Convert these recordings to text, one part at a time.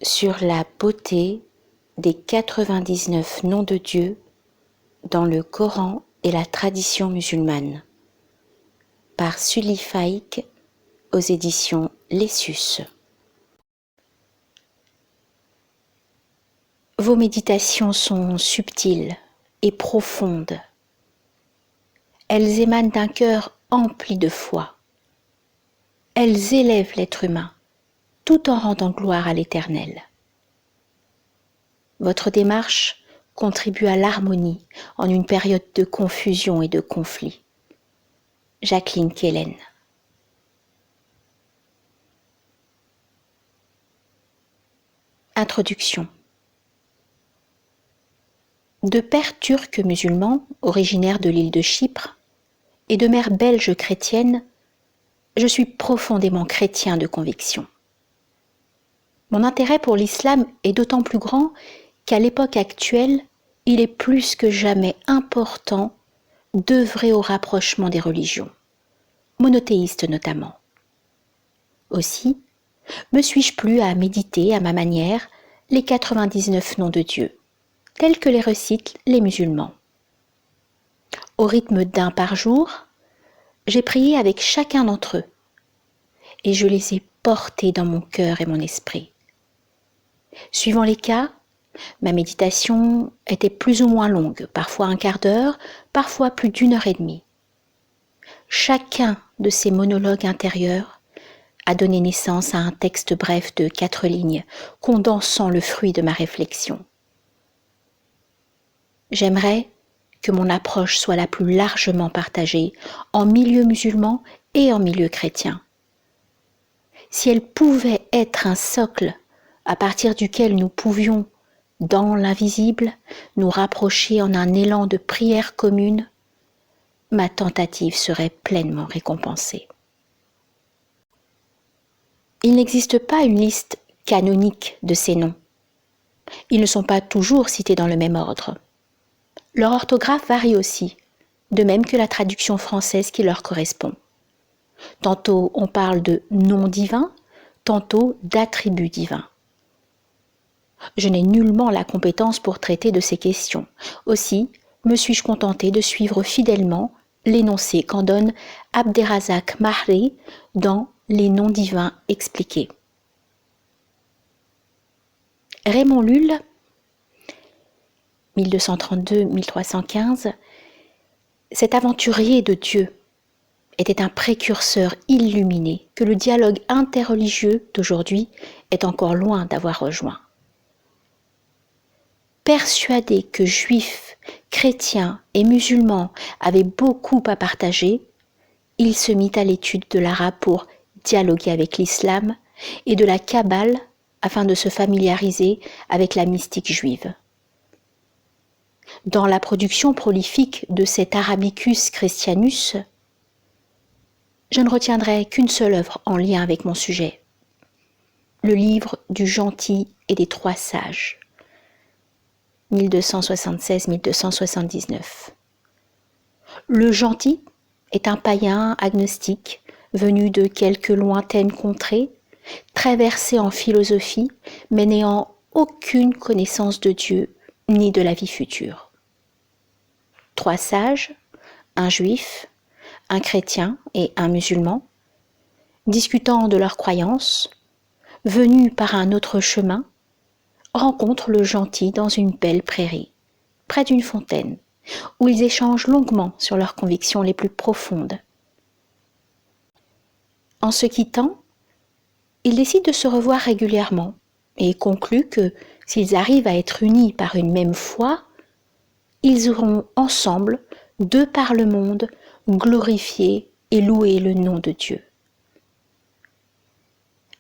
sur la beauté des 99 noms de Dieu dans le Coran et la tradition musulmane, par Sully Faïk aux éditions Lessus. Vos méditations sont subtiles et profondes. Elles émanent d'un cœur empli de foi. Elles élèvent l'être humain tout en rendant gloire à l'Éternel. Votre démarche contribue à l'harmonie en une période de confusion et de conflit. Jacqueline Kellen. Introduction. De père turc musulman, originaire de l'île de Chypre, et de mère belge chrétienne, je suis profondément chrétien de conviction. Mon intérêt pour l'islam est d'autant plus grand qu'à l'époque actuelle, il est plus que jamais important d'œuvrer au rapprochement des religions, monothéistes notamment. Aussi, me suis-je plu à méditer à ma manière les 99 noms de Dieu, tels que les recitent les musulmans. Au rythme d'un par jour, j'ai prié avec chacun d'entre eux, et je les ai portés dans mon cœur et mon esprit. Suivant les cas, ma méditation était plus ou moins longue, parfois un quart d'heure, parfois plus d'1 heure et demie. Chacun de ces monologues intérieurs a donné naissance à un texte bref de 4 lignes, condensant le fruit de ma réflexion. J'aimerais que mon approche soit la plus largement partagée en milieu musulman et en milieu chrétien. Si elle pouvait être un socle à partir duquel nous pouvions, dans l'invisible, nous rapprocher en un élan de prière commune, ma tentative serait pleinement récompensée. Il n'existe pas une liste canonique de ces noms. Ils ne sont pas toujours cités dans le même ordre. Leur orthographe varie aussi, de même que la traduction française qui leur correspond. Tantôt on parle de noms divins, tantôt d'attributs divins. Je n'ai nullement la compétence pour traiter de ces questions. Aussi, me suis-je contentée de suivre fidèlement l'énoncé qu'en donne Abderrazak Mahri dans Les noms divins expliqués. Raymond Lull, 1232-1315, cet aventurier de Dieu, était un précurseur illuminé que le dialogue interreligieux d'aujourd'hui est encore loin d'avoir rejoint. Persuadé que juifs, chrétiens et musulmans avaient beaucoup à partager, il se mit à l'étude de l'arabe pour dialoguer avec l'islam et de la kabbale afin de se familiariser avec la mystique juive. Dans la production prolifique de cet Arabicus Christianus, je ne retiendrai qu'une seule œuvre en lien avec mon sujet, le livre du gentil et des 3 sages, 1276-1279. Le gentil est un païen agnostique venu de quelques lointaines contrées, très versé en philosophie, mais n'ayant aucune connaissance de Dieu ni de la vie future. 3 sages, un juif, un chrétien et un musulman, discutant de leurs croyances, venus par un autre chemin, rencontrent le gentil dans une belle prairie, près d'une fontaine, où ils échangent longuement sur leurs convictions les plus profondes. En se quittant, ils décident de se revoir régulièrement et concluent que s'ils arrivent à être unis par une même foi, ils auront ensemble, de par le monde, glorifié et loué le nom de Dieu.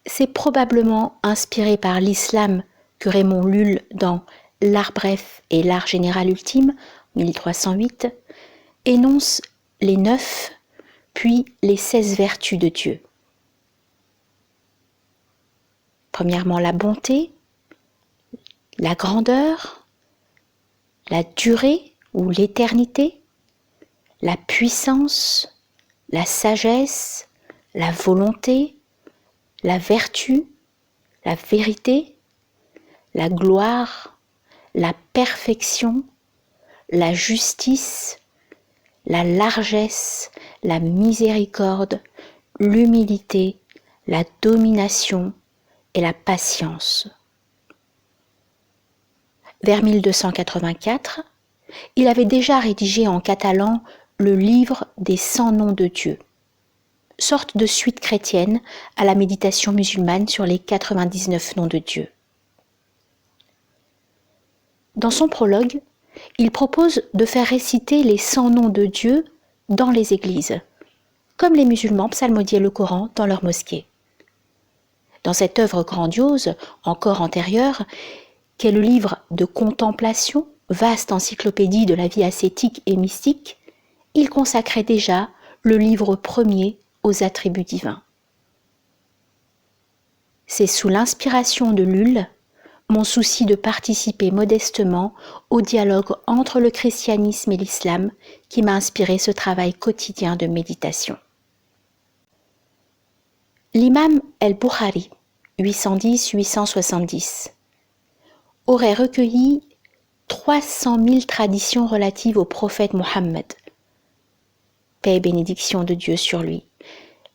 C'est probablement inspiré par l'islam que Raymond Lull, dans L'art bref et l'art général ultime, 1308, énonce les 9, puis les 16 vertus de Dieu. Premièrement, la bonté, la grandeur, la durée ou l'éternité, la puissance, la sagesse, la volonté, la vertu, la vérité, la gloire, la perfection, la justice, la largesse, la miséricorde, l'humilité, la domination et la patience. Vers 1284, il avait déjà rédigé en catalan le livre des 100 noms de Dieu, sorte de suite chrétienne à la méditation musulmane sur les 99 noms de Dieu. Dans son prologue, il propose de faire réciter les 100 noms de Dieu dans les églises, comme les musulmans psalmodiaient le Coran dans leurs mosquées. Dans cette œuvre grandiose, encore antérieure, qu'est le livre de contemplation, vaste encyclopédie de la vie ascétique et mystique, il consacrait déjà le livre premier aux attributs divins. C'est sous l'inspiration de Lulle, mon souci de participer modestement au dialogue entre le christianisme et l'islam qui m'a inspiré ce travail quotidien de méditation. L'imam El-Bukhari, 810-870, aurait recueilli 300 000 traditions relatives au prophète Mohammed, paix et bénédiction de Dieu sur lui,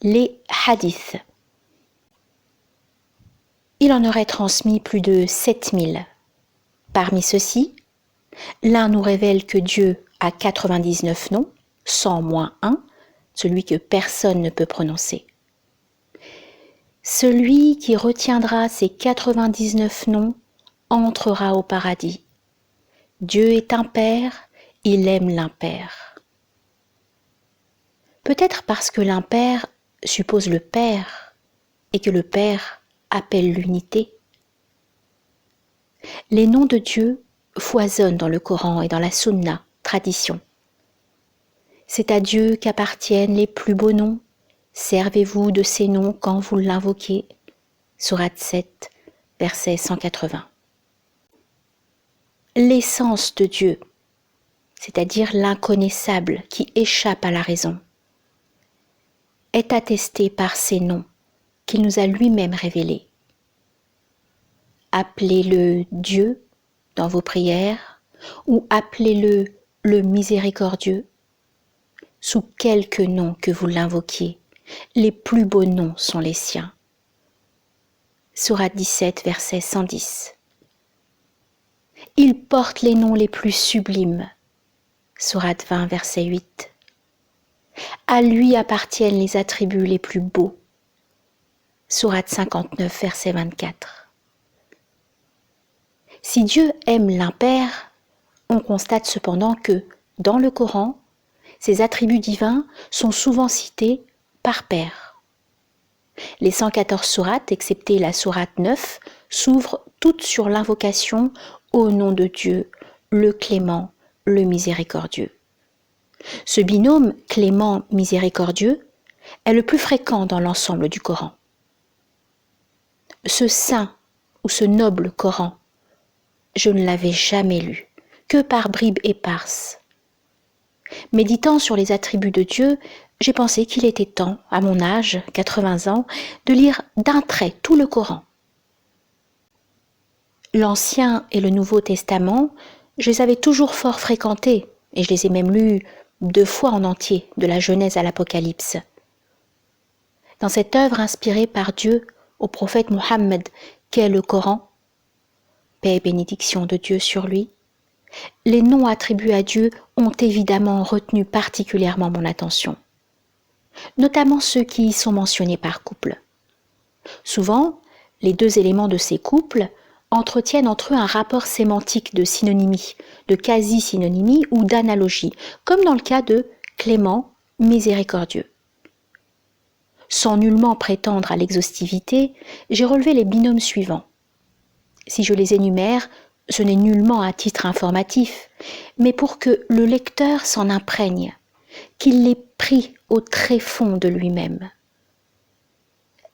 les hadiths. Il en aurait transmis plus de 7000. Parmi ceux-ci, l'un nous révèle que Dieu a 99 noms, 100 moins 1, celui que personne ne peut prononcer. Celui qui retiendra ces 99 noms entrera au paradis. Dieu est impair, il aime l'impair. Peut-être parce que l'impair suppose le Père et que le Père appelle l'unité. Les noms de Dieu foisonnent dans le Coran et dans la Sunna, tradition. C'est à Dieu qu'appartiennent les plus beaux noms. Servez-vous de ces noms quand vous l'invoquez. Sourate 7, verset 180. L'essence de Dieu, c'est-à-dire l'inconnaissable qui échappe à la raison, est attestée par ces noms qu'il nous a lui-même révélés. Appelez-le Dieu dans vos prières ou appelez-le le miséricordieux. Sous quelque nom que vous l'invoquiez, les plus beaux noms sont les siens. Sourate 17, verset 110. Il porte les noms les plus sublimes. Sourate 20, verset 8. À lui appartiennent les attributs les plus beaux. Sourate 59, verset 24. Si Dieu aime l'impair, on constate cependant que, dans le Coran, ces attributs divins sont souvent cités par pair. Les 114 sourates, excepté la sourate 9, s'ouvrent toutes sur l'invocation au nom de Dieu, le clément, le miséricordieux. Ce binôme clément-miséricordieux est le plus fréquent dans l'ensemble du Coran. Ce saint ou ce noble Coran, je ne l'avais jamais lu, que par bribes éparses. Méditant sur les attributs de Dieu, j'ai pensé qu'il était temps, à mon âge, 80 ans, de lire d'un trait tout le Coran. L'Ancien et le Nouveau Testament, je les avais toujours fort fréquentés, et je les ai même lus 2 fois en entier, de la Genèse à l'Apocalypse. Dans cette œuvre inspirée par Dieu au prophète Mohammed, qu'est le Coran, paix et bénédiction de Dieu sur lui, les noms attribués à Dieu ont évidemment retenu particulièrement mon attention, notamment ceux qui y sont mentionnés par couple. Souvent, les 2 éléments de ces couples entretiennent entre eux un rapport sémantique de synonymie, de quasi-synonymie ou d'analogie, comme dans le cas de clément, miséricordieux. Sans nullement prétendre à l'exhaustivité, j'ai relevé les binômes suivants. Si je les énumère, ce n'est nullement à titre informatif, mais pour que le lecteur s'en imprègne, qu'il les prie au tréfonds de lui-même.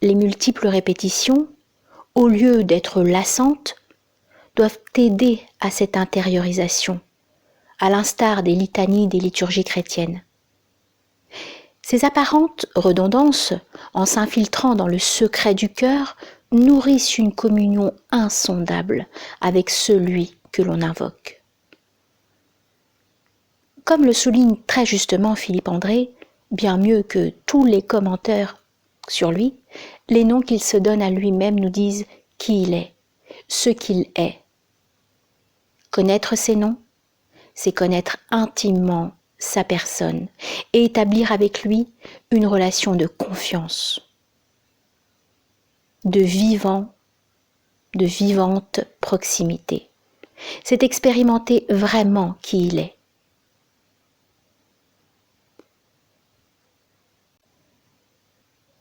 Les multiples répétitions, au lieu d'être lassantes, doivent aider à cette intériorisation, à l'instar des litanies des liturgies chrétiennes. Ces apparentes redondances, en s'infiltrant dans le secret du cœur, nourrissent une communion insondable avec celui que l'on invoque. Comme le souligne très justement Philippe André, bien mieux que tous les commentaires sur lui, les noms qu'il se donne à lui-même nous disent qui il est, ce qu'il est. Connaître ses noms, c'est connaître intimement sa personne et établir avec lui une relation de confiance, de vivante proximité. C'est expérimenter vraiment qui il est.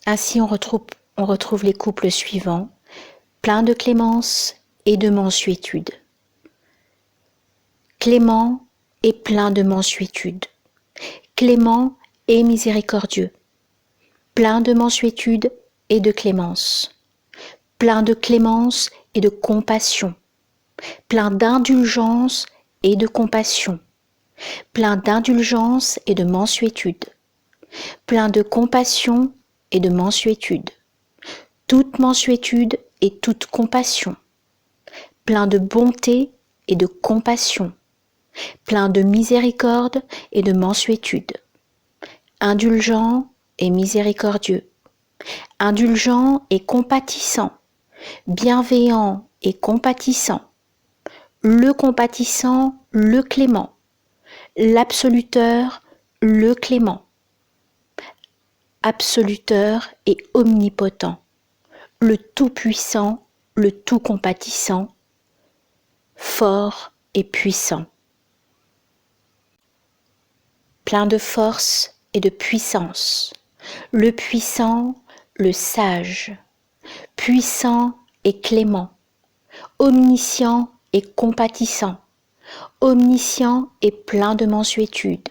Ainsi on retrouve les couples suivants, pleins de clémence et de mansuétude. Clément et plein de mansuétude. Clément et miséricordieux. Plein de mansuétude et de clémence. Plein de clémence et de compassion. Plein d'indulgence et de compassion. Plein d'indulgence et de mansuétude. Plein de compassion et de mansuétude. Toute mansuétude et toute compassion. Plein de bonté et de compassion. Plein de miséricorde et de mansuétude. Indulgent et miséricordieux. Indulgent et compatissant. Bienveillant et compatissant. Le compatissant, le clément. L'absoluteur, le clément. Absoluteur et omnipotent. Le tout-puissant, le tout-compatissant. Fort et puissant. Plein de force et de puissance. Le puissant, le sage. Puissant et clément. Omniscient et compatissant. Omniscient et plein de mansuétude.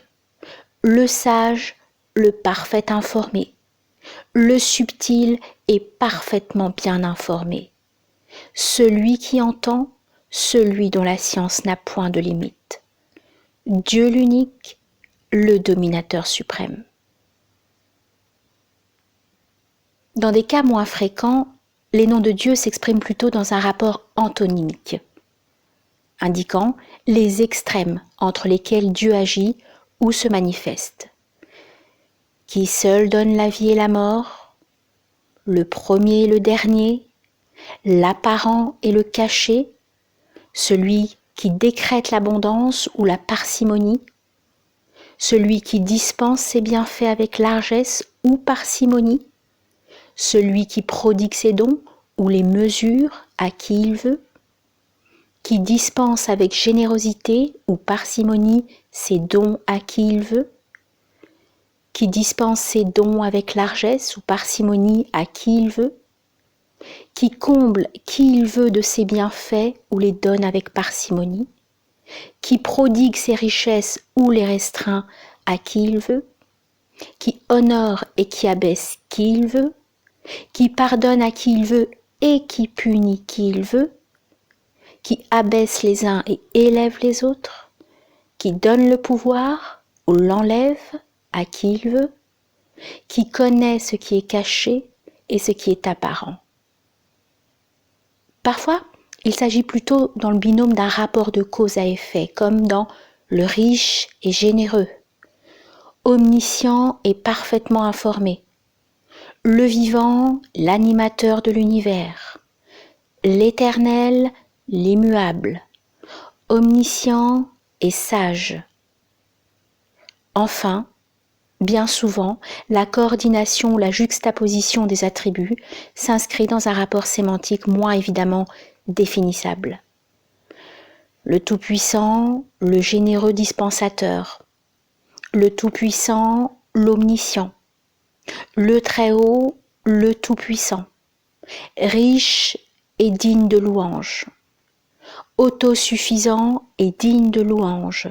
Le sage, le parfait informé. Le subtil et parfaitement bien informé. Celui qui entend, celui dont la science n'a point de limite. Dieu l'unique, le dominateur suprême. Dans des cas moins fréquents, les noms de Dieu s'expriment plutôt dans un rapport antonymique, indiquant les extrêmes entre lesquels Dieu agit ou se manifeste. Qui seul donne la vie et la mort, le premier et le dernier, l'apparent et le caché, celui qui décrète l'abondance ou la parcimonie, celui qui dispense ses bienfaits avec largesse ou parcimonie, celui qui prodigue ses dons ou les mesure à qui il veut, qui dispense avec générosité ou parcimonie ses dons à qui il veut, qui dispense ses dons avec largesse ou parcimonie à qui il veut, qui comble qui il veut de ses bienfaits ou les donne avec parcimonie, qui prodigue ses richesses ou les restreint à qui il veut, qui honore et qui abaisse qui il veut, qui pardonne à qui il veut et qui punit qui il veut, qui abaisse les uns et élève les autres, qui donne le pouvoir ou l'enlève à qui il veut, qui connaît ce qui est caché et ce qui est apparent. Parfois, il s'agit plutôt dans le binôme d'un rapport de cause à effet, comme dans le riche et généreux, omniscient et parfaitement informé, le vivant, l'animateur de l'univers, l'éternel, l'immuable, omniscient et sage. Enfin, bien souvent, la coordination ou la juxtaposition des attributs s'inscrit dans un rapport sémantique moins évidemment définissable. Le Tout-Puissant, le généreux dispensateur, le Tout-Puissant, l'omniscient, le Très-Haut, le Tout-Puissant, riche et digne de louange, autosuffisant et digne de louange,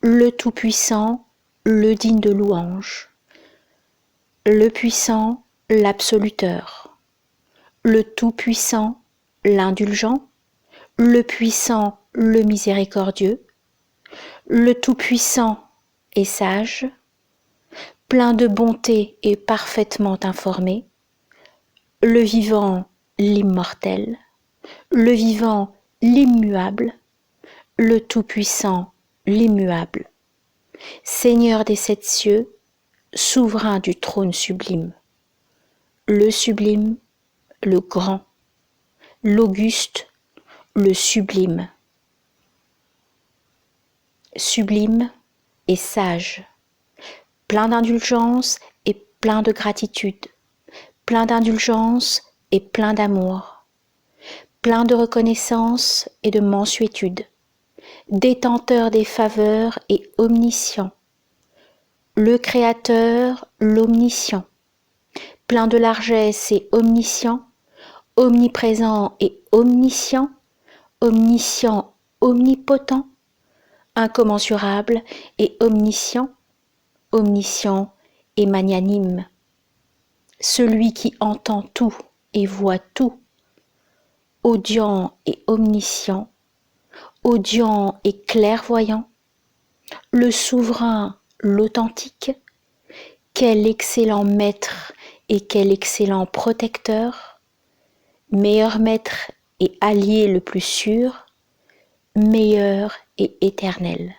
le Tout-Puissant, le digne de louange, le puissant, l'absoluteur, le tout-puissant, l'indulgent, le puissant, le miséricordieux, le tout-puissant et sage, plein de bonté et parfaitement informé, le vivant, l'immortel, le vivant, l'immuable, le tout-puissant, l'immuable, Seigneur des sept cieux, souverain du trône sublime, le sublime, le grand, l'auguste, le sublime, sublime et sage, plein d'indulgence et plein de gratitude, plein d'indulgence et plein d'amour, plein de reconnaissance et de mansuétude, détenteur des faveurs et omniscient, le Créateur, l'omniscient, plein de largesse et omniscient, omniprésent et omniscient, omniscient, omnipotent, incommensurable et omniscient, omniscient et magnanime, celui qui entend tout et voit tout, audient et omniscient, audient et clairvoyant, le souverain, l'authentique, quel excellent maître et quel excellent protecteur, meilleur maître et allié le plus sûr, meilleur et éternel.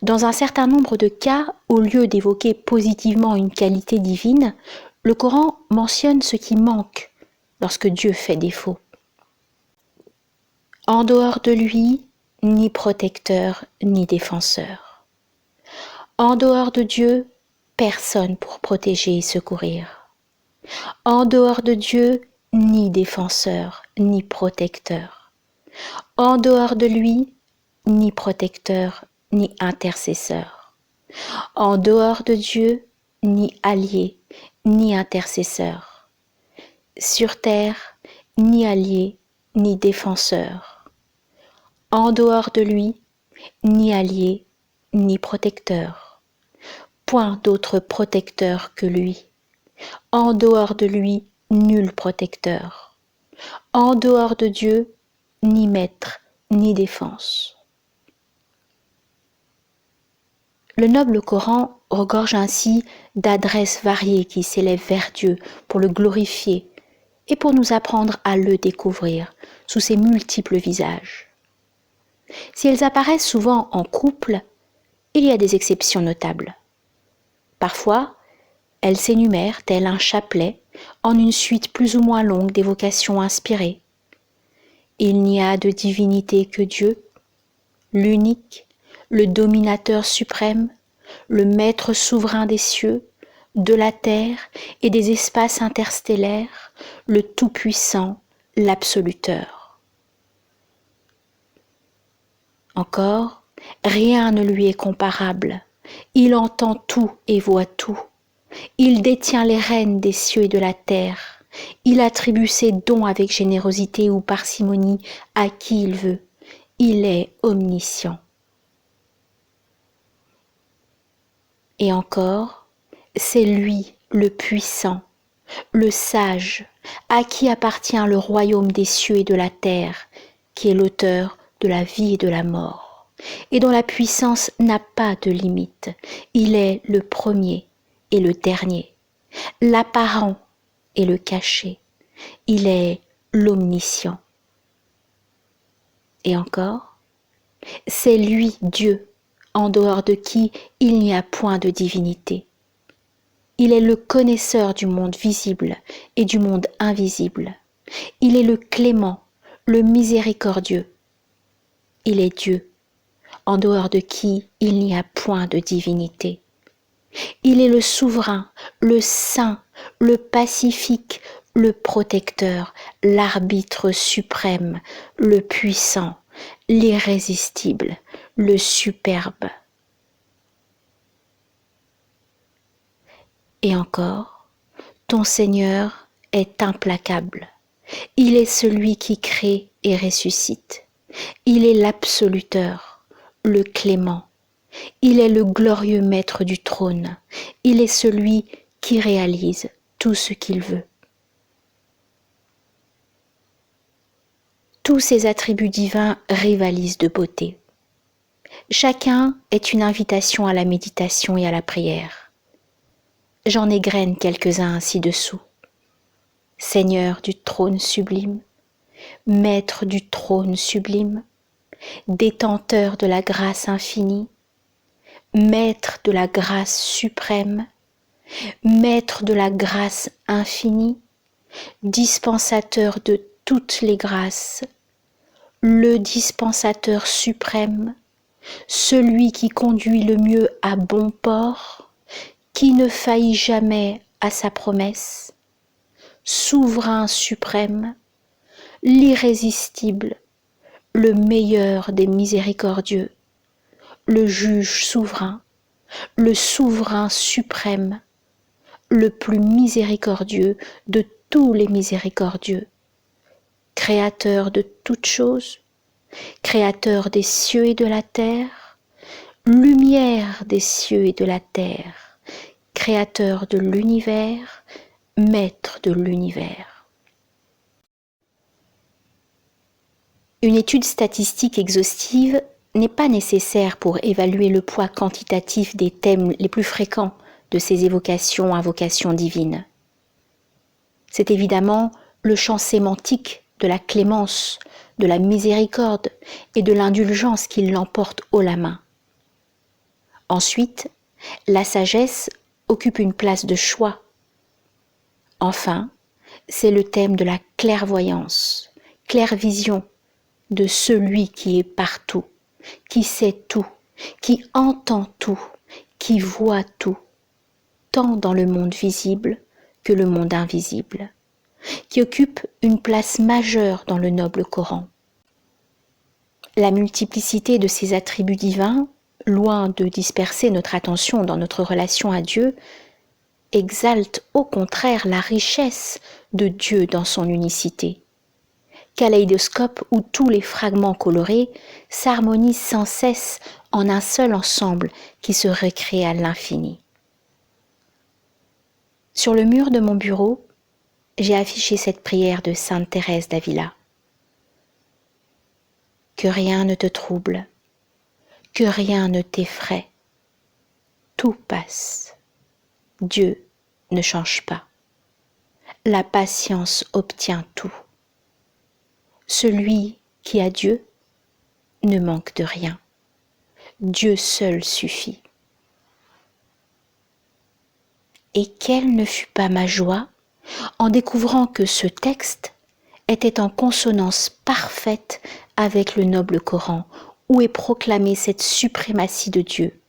Dans un certain nombre de cas, au lieu d'évoquer positivement une qualité divine, le Coran mentionne ce qui manque lorsque Dieu fait défaut. En dehors de lui, ni protecteur, ni défenseur. En dehors de Dieu, personne pour protéger et secourir. En dehors de Dieu, ni défenseur, ni protecteur. En dehors de lui, ni protecteur, ni intercesseur. En dehors de Dieu, ni allié, ni intercesseur. Sur terre, ni allié, ni défenseur. En dehors de lui, ni allié, ni protecteur. Point d'autre protecteur que lui. En dehors de lui, nul protecteur. En dehors de Dieu, ni maître, ni défense. Le noble Coran regorge ainsi d'adresses variées qui s'élèvent vers Dieu pour le glorifier et pour nous apprendre à le découvrir sous ses multiples visages. Si elles apparaissent souvent en couple, il y a des exceptions notables. Parfois, elles s'énumèrent tel un chapelet en une suite plus ou moins longue d'évocations inspirées. Il n'y a de divinité que Dieu, l'unique, le dominateur suprême, le maître souverain des cieux, de la terre et des espaces interstellaires, le tout-puissant, l'absoluteur. Encore, rien ne lui est comparable. Il entend tout et voit tout. Il détient les rênes des cieux et de la terre. Il attribue ses dons avec générosité ou parcimonie à qui il veut. Il est omniscient. Et encore, c'est lui le puissant, le sage, à qui appartient le royaume des cieux et de la terre, qui est l'auteur de la vie et de la mort, et dont la puissance n'a pas de limite. Il est le premier et le dernier, l'apparent et le caché. Il est l'omniscient. Et encore, c'est lui Dieu, en dehors de qui il n'y a point de divinité. Il est le connaisseur du monde visible et du monde invisible. Il est le clément, le miséricordieux. Il est Dieu, en dehors de qui il n'y a point de divinité. Il est le souverain, le saint, le pacifique, le protecteur, l'arbitre suprême, le puissant, l'irrésistible, le superbe. Et encore, ton Seigneur est implacable. Il est celui qui crée et ressuscite. Il est l'absoluteur, le clément. Il est le glorieux maître du trône. Il est celui qui réalise tout ce qu'il veut. Tous ces attributs divins rivalisent de beauté. Chacun est une invitation à la méditation et à la prière. J'en égrène quelques-uns ci-dessous. Seigneur du trône sublime, Maître du trône sublime, détenteur de la grâce infinie, Maître de la grâce suprême, Maître de la grâce infinie, dispensateur de toutes les grâces, le dispensateur suprême, celui qui conduit le mieux à bon port, qui ne faillit jamais à sa promesse, souverain suprême, l'irrésistible, le meilleur des miséricordieux, le juge souverain, le souverain suprême, le plus miséricordieux de tous les miséricordieux, créateur de toutes choses, créateur des cieux et de la terre, lumière des cieux et de la terre, créateur de l'univers, maître de l'univers. Une étude statistique exhaustive n'est pas nécessaire pour évaluer le poids quantitatif des thèmes les plus fréquents de ces évocations à vocation divine. C'est évidemment le champ sémantique de la clémence, de la miséricorde et de l'indulgence qui l'emporte haut la main. Ensuite, la sagesse occupe une place de choix. Enfin, c'est le thème de la clairvoyance, clairvision, de celui qui est partout, qui sait tout, qui entend tout, qui voit tout, tant dans le monde visible que le monde invisible, qui occupe une place majeure dans le noble Coran. La multiplicité de ces attributs divins, loin de disperser notre attention dans notre relation à Dieu, exalte au contraire la richesse de Dieu dans son unicité. Kaléidoscope où tous les fragments colorés s'harmonisent sans cesse en un seul ensemble qui se recrée à l'infini. Sur le mur de mon bureau, j'ai affiché cette prière de Sainte Thérèse d'Avila. Que rien ne te trouble, que rien ne t'effraie, tout passe. Dieu ne change pas. La patience obtient tout. Celui qui a Dieu ne manque de rien. Dieu seul suffit. Et quelle ne fut pas ma joie en découvrant que ce texte était en consonance parfaite avec le noble Coran, où est proclamée cette suprématie de Dieu,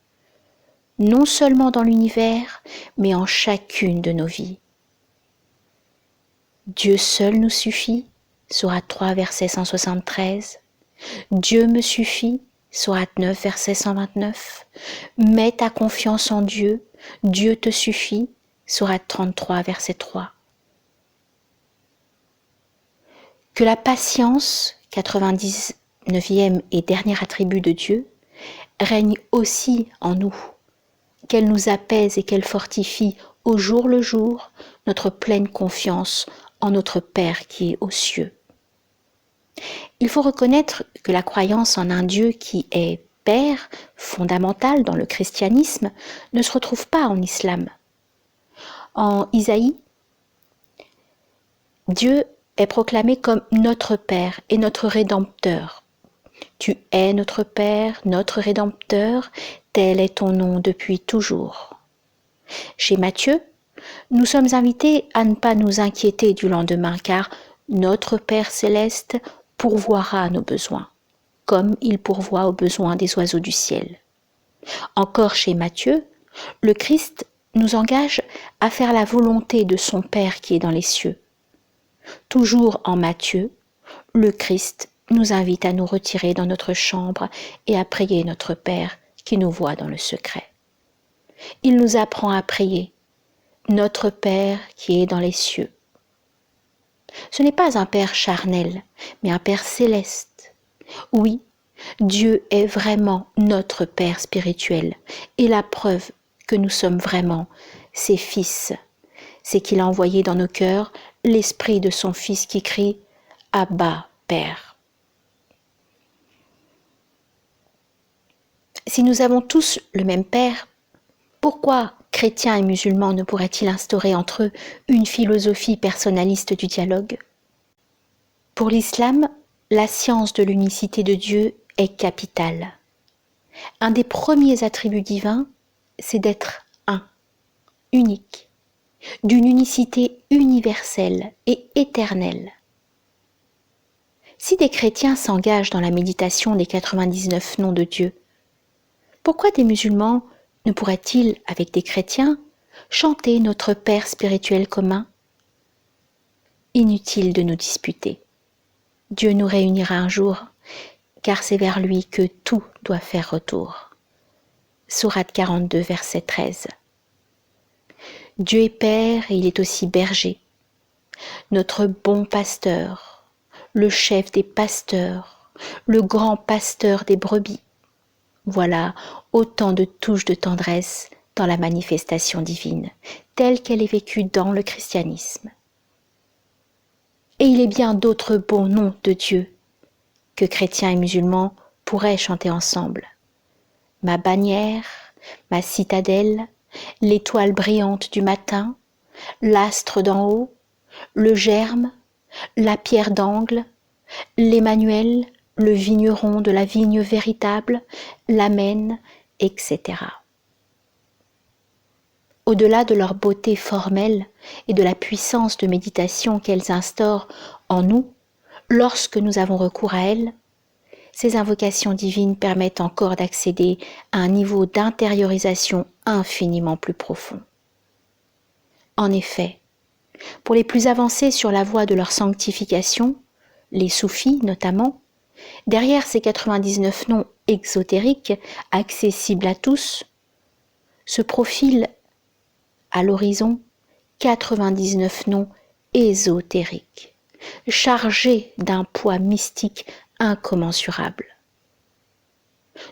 non seulement dans l'univers, mais en chacune de nos vies. Dieu seul nous suffit, Sourate 3, verset 173. Dieu me suffit, Sourate 9, verset 129. Mets ta confiance en Dieu, Dieu te suffit, Sourate 33, verset 3. Que la patience, 99e et dernier attribut de Dieu, règne aussi en nous, qu'elle nous apaise et qu'elle fortifie au jour le jour notre pleine confiance en notre Père qui est aux cieux. Il faut reconnaître que la croyance en un Dieu qui est Père, fondamental dans le christianisme, ne se retrouve pas en islam. En Isaïe, Dieu est proclamé comme notre Père et notre Rédempteur. Tu es notre Père, notre Rédempteur, tel est ton nom depuis toujours. Chez Matthieu, nous sommes invités à ne pas nous inquiéter du lendemain, car notre Père céleste pourvoira à nos besoins, comme il pourvoit aux besoins des oiseaux du ciel. Encore chez Matthieu, le Christ nous engage à faire la volonté de son Père qui est dans les cieux. Toujours en Matthieu, le Christ nous invite à nous retirer dans notre chambre et à prier notre Père qui nous voit dans le secret. Il nous apprend à prier « Notre Père qui est dans les cieux ». Ce n'est pas un Père charnel, mais un Père céleste. Oui, Dieu est vraiment notre Père spirituel et la preuve que nous sommes vraiment ses fils, c'est qu'il a envoyé dans nos cœurs l'esprit de son Fils qui crie « Abba, Père ». Si nous avons tous le même Père, pourquoi chrétiens et musulmans ne pourraient-ils instaurer entre eux une philosophie personnaliste du dialogue? Pour l'islam, la science de l'unicité de Dieu est capitale. Un des premiers attributs divins, c'est d'être un, unique, d'une unicité universelle et éternelle. Si des chrétiens s'engagent dans la méditation des 99 noms de Dieu, pourquoi des musulmans ne pourraient-ils, avec des chrétiens, chanter notre Père spirituel commun? Inutile de nous disputer. Dieu nous réunira un jour, car c'est vers lui que tout doit faire retour. Sourate 42, verset 13. Dieu est Père et il est aussi berger, notre bon pasteur, le chef des pasteurs, le grand pasteur des brebis. Voilà autant de touches de tendresse dans la manifestation divine, telle qu'elle est vécue dans le christianisme. Et il est bien d'autres bons noms de Dieu que chrétiens et musulmans pourraient chanter ensemble. Ma bannière, ma citadelle, l'étoile brillante du matin, l'astre d'en haut, le germe, la pierre d'angle, l'Emmanuel, le vigneron de la vigne véritable, l'amen, etc. Au-delà de leur beauté formelle et de la puissance de méditation qu'elles instaurent en nous, lorsque nous avons recours à elles, ces invocations divines permettent encore d'accéder à un niveau d'intériorisation infiniment plus profond. En effet, pour les plus avancés sur la voie de leur sanctification, les soufis notamment, derrière ces 99 noms exotériques, accessibles à tous, se profilent à l'horizon 99 noms ésotériques, chargés d'un poids mystique incommensurable.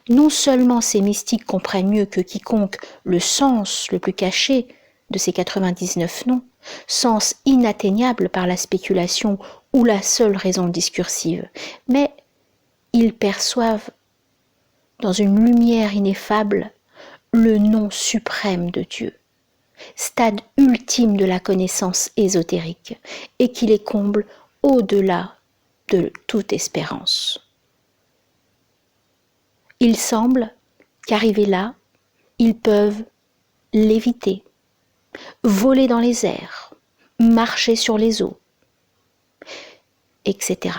Non seulement ces mystiques comprennent mieux que quiconque le sens le plus caché de ces 99 noms, sens inatteignable par la spéculation ou la seule raison discursive, mais ils perçoivent dans une lumière ineffable le nom suprême de Dieu, stade ultime de la connaissance ésotérique, et qui les comble au-delà de toute espérance. Il semble qu'arrivés là, ils peuvent léviter, voler dans les airs, marcher sur les eaux, etc.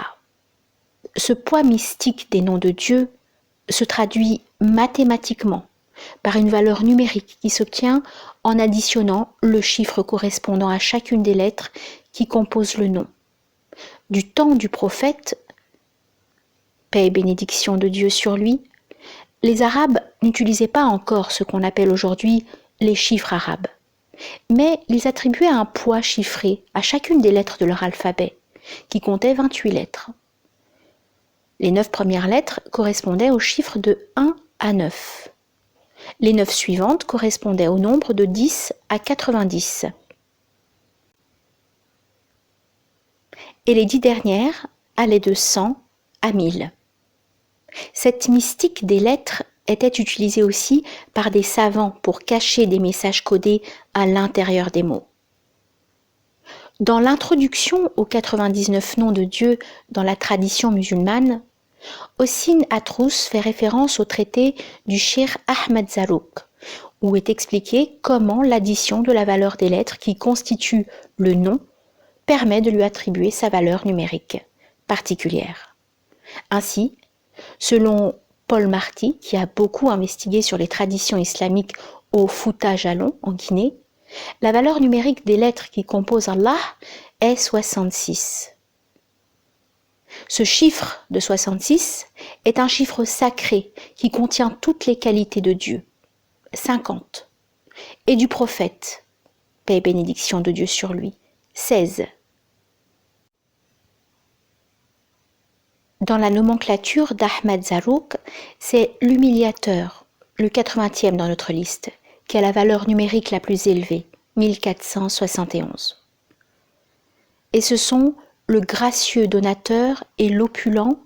Ce poids mystique des noms de Dieu se traduit mathématiquement par une valeur numérique qui s'obtient en additionnant le chiffre correspondant à chacune des lettres qui composent le nom. Du temps du prophète, paix et bénédiction de Dieu sur lui, les Arabes n'utilisaient pas encore ce qu'on appelle aujourd'hui les chiffres arabes, mais ils attribuaient un poids chiffré à chacune des lettres de leur alphabet, qui comptait 28 lettres. Les 9 premières lettres correspondaient au chiffre de 1 à 9. Les 9 suivantes correspondaient au nombre de 10 à 90. Et les 10 dernières allaient de 100 à 1000. Cette mystique des lettres était utilisée aussi par des savants pour cacher des messages codés à l'intérieur des mots. Dans l'introduction aux 99 noms de Dieu dans la tradition musulmane, Hossein Atrous fait référence au traité du Cheikh Ahmed Zarrouk, où est expliqué comment l'addition de la valeur des lettres qui constituent le nom permet de lui attribuer sa valeur numérique particulière. Ainsi, selon Paul Marty, qui a beaucoup investigué sur les traditions islamiques au Fouta Jalon, en Guinée, la valeur numérique des lettres qui composent Allah est 66. Ce chiffre de 66 est un chiffre sacré qui contient toutes les qualités de Dieu, 50, et du prophète, paix et bénédiction de Dieu sur lui, 16. Dans la nomenclature d'Ahmed Zarrouk, c'est l'humiliateur, le 80e dans notre liste, qui a la valeur numérique la plus élevée, 1471. Et ce sont le gracieux donateur et l'opulent,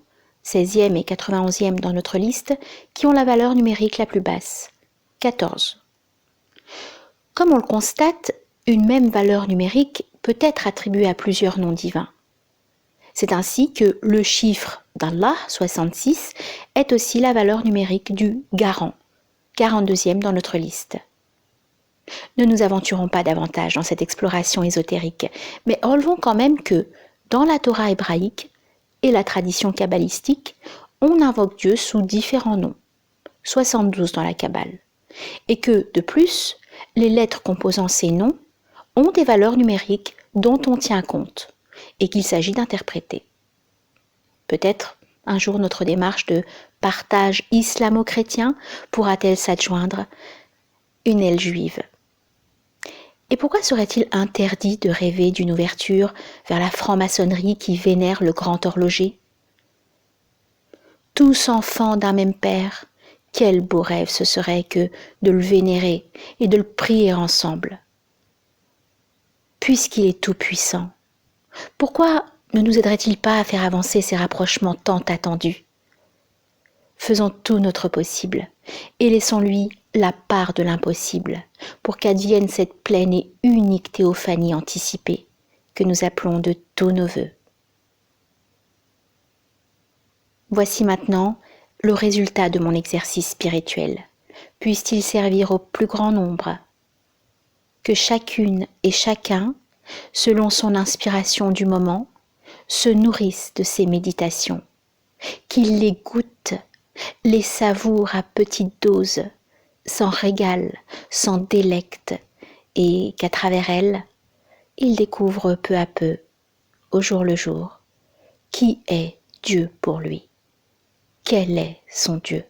16e et 91e dans notre liste, qui ont la valeur numérique la plus basse, 14. Comme on le constate, une même valeur numérique peut être attribuée à plusieurs noms divins. C'est ainsi que le chiffre d'Allah, 66, est aussi la valeur numérique du garant, 42e dans notre liste. Ne nous aventurons pas davantage dans cette exploration ésotérique, mais relevons quand même que, dans la Torah hébraïque et la tradition kabbalistique, on invoque Dieu sous différents noms, 72 dans la Kabbale, et que, de plus, les lettres composant ces noms ont des valeurs numériques dont on tient compte et qu'il s'agit d'interpréter. Peut-être un jour notre démarche de partage islamo-chrétien pourra-t-elle s'adjoindre une aile juive. Et pourquoi serait-il interdit de rêver d'une ouverture vers la franc-maçonnerie qui vénère le grand horloger ? Tous enfants d'un même père, quel beau rêve ce serait que de le vénérer et de le prier ensemble. Puisqu'il est tout-puissant, pourquoi ne nous aiderait-il pas à faire avancer ces rapprochements tant attendus ? Faisons tout notre possible et laissons-lui la part de l'impossible pour qu'advienne cette pleine et unique théophanie anticipée que nous appelons de tous nos vœux. Voici maintenant le résultat de mon exercice spirituel. Puisse-t-il servir au plus grand nombre. Que chacune et chacun, selon son inspiration du moment, se nourrisse de ces méditations, qu'il les goûte, les savoure à petite dose, s'en régale, s'en délecte, et qu'à travers elles, il découvre peu à peu, au jour le jour, qui est Dieu pour lui. Quel est son Dieu ?